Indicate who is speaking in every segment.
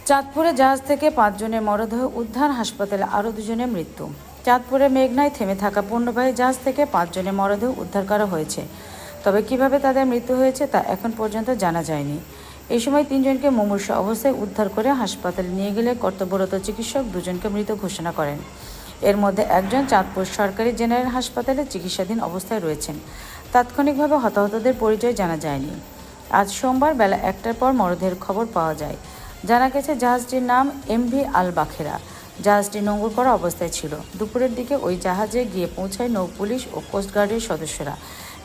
Speaker 1: চাঁদপুরে জাহাজ থেকে 5 জনের মরদেহ উদ্ধার, হাসপাতালে আরও 2 জনের মৃত্যু। চাঁদপুরের মেঘনায় থেমে থাকা পণ্যবাহী জাহাজ থেকে 5 জনের মরদেহ উদ্ধার করা হয়েছে, তবে কিভাবে তাদের মৃত্যু হয়েছে তা এখন পর্যন্ত জানা যায়নি। এই সময় 3 জনকে মুমূর্ষ অবস্থায় উদ্ধার করে হাসপাতালে নিয়ে গেলে কর্তব্যরত চিকিৎসক 2 জনকে মৃত ঘোষণা করেন। এর মধ্যে একজন চাঁদপুর সরকারি জেনারেল হাসপাতালে চিকিৎসাধীন অবস্থায় রয়েছেন। তাৎক্ষণিকভাবে হতাহতদের পরিচয় জানা যায়নি। আজ সোমবার বেলা 1টার পর মরদেহের খবর পাওয়া যায়। জানা গেছে জাহাজটির নাম এমভি আল বাখেরা। জাহাজটি নোঙর করা অবস্থায় ছিল। দুপুরের দিকে ওই জাহাজে গিয়ে পৌঁছায় নৌপুলিশ ও কোস্টগার্ডের সদস্যরা।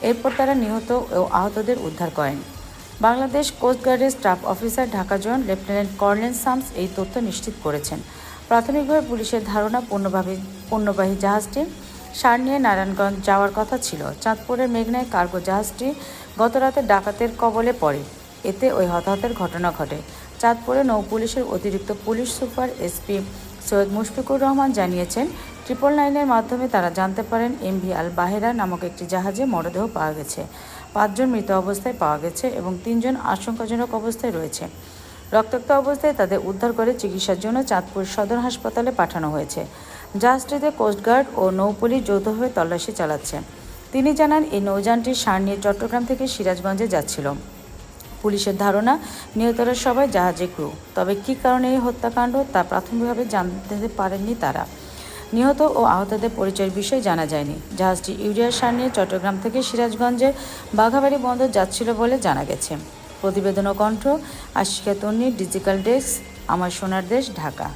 Speaker 1: এরপর তারা নিহত ও আহতদের উদ্ধার করেন। বাংলাদেশ কোস্টগার্ডের staff officer Dhaka zone lieutenant colonel Shams এই তথ্য নিশ্চিত করেছেন। প্রাথমিকভাবে পুলিশের ধারণা পণ্যবাহী জাহাজটি সার নিয়ে নারায়ণগঞ্জ যাওয়ার কথা ছিল। চাঁদপুরের মেঘনায় কার্গো জাহাজটি গতরাতে ডাকাতের কবলে পড়ে, এতে ওই হতাহতের ঘটনা ঘটে। চাঁদপুরে নৌপুলিশের অতিরিক্ত police super SP Syed Mushfiqur Rahman জানিয়েছেন, 999-এর মাধ্যমে তারা জানতে পারেন এমভি আল বাহেরা নামক একটি জাহাজে মরদেহ পাওয়া গেছে। 5 জন মৃত অবস্থায় পাওয়া গেছে এবং 3 জন আশঙ্কাজনক অবস্থায় রয়েছে। রক্তাক্ত অবস্থায় তাদের উদ্ধার করে চিকিৎসার জন্য চাঁদপুর সদর হাসপাতালে পাঠানো হয়েছে। জাহাজটিতে কোস্টগার্ড ও নৌপুলিশ যৌথভাবে তল্লাশি চালাচ্ছে। তিনি জানান, এই নৌযানটি সার নিয়ে চট্টগ্রাম থেকে সিরাজগঞ্জে যাচ্ছিল। পুলিশের ধারণা, নিহতরা সবাই জাহাজে ক্রু। তবে কী কারণে এই হত্যাকাণ্ড তা প্রাথমিকভাবে জানতে পারেননি তারা। নিহত ও আহতদের পরিচয়ের বিষয় জানা যায়নি। জাহাজটি ইউরিয়ার সার নিয়ে চট্টগ্রাম থেকে সিরাজগঞ্জের বাঘাবাড়ি বন্দর যাচ্ছিল বলে জানা গেছে। প্রতিবেদন ও কণ্ঠ আশিকা তন্নি, ডিজিটাল ডেস্ক, আমার সোনার দেশ, ঢাকা।